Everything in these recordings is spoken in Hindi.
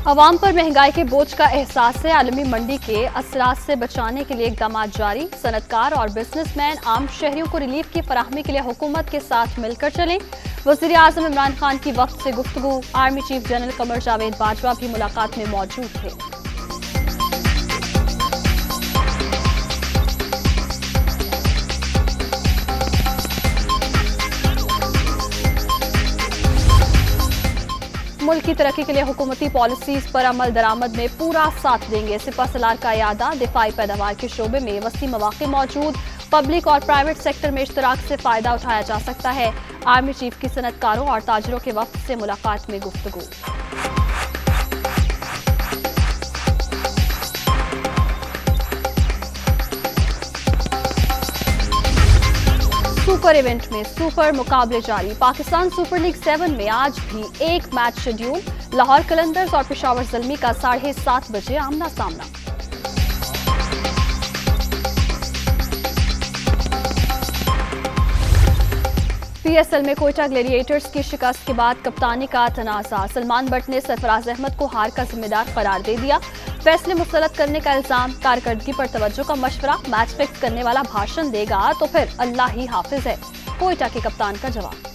अवाम पर महंगाई के बोझ का एहसास है। आलमी मंडी के असरात से बचाने के लिए इकदाम जारी। सनतकार और बिजनेसमैन आम शहरियों को रिलीफ की फराहमी के लिए हुकूमत के साथ मिलकर चलें। वज़ीर आज़म इमरान खान की वक्त से गुफ्तगू। Army chief general Qamar Javed Bajwa भी मुलाकात में मौजूद थे। मुल्क की तरक्की के लिए हुकूमती पॉलिसीज पर अमल दरामद में पूरा साथ देंगे। सिपह सलार का यादा। दिफाई पैदावार के शोबे में वसी मौके मौजूद। पब्लिक और प्राइवेट सेक्टर में इश्तराक से फायदा उठाया जा सकता है। आर्मी चीफ की सनतकारों और ताजरों के वक्त से मुलाकात में गुफ्तगू। सुपर इवेंट में सुपर मुकाबले जारी। पाकिस्तान सुपर लीग 7 में आज भी एक मैच शेड्यूल। लाहौर कलंदर्स और पेशावर ज़ल्मी का 7:30 बजे आमना सामना। पीएसएल में कोयटा ग्लेडिएटर्स की शिकस्त के बाद कप्तानी का तनाज़ा। सलमान बट ने सरफराज अहमद को हार का जिम्मेदार करार दे दिया। फैसले मुस्तरद करने का इल्जाम। कारकर्दगी पर तवज्जो का मशवरा। मैच फिक्स करने वाला भाषण देगा तो फिर अल्लाह ही हाफिज है। कोयटा के कप्तान का जवाब।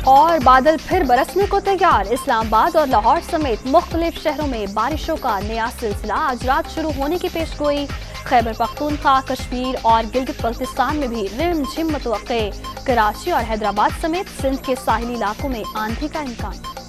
और बादल फिर बरसने को तैयार। इस्लामाबाद और लाहौर समेत मुख्तलिफ शहरों में बारिशों का नया सिलसिला। आज रात शुरू होने की पेशगोई। खैबर पख्तूनख्वा, कश्मीर और गिलगित बल्तिस्तान में भी रिमझिम मुतवक्के। कराची और हैदराबाद समेत सिंध के साहिली इलाकों में आंधी का इम्कान।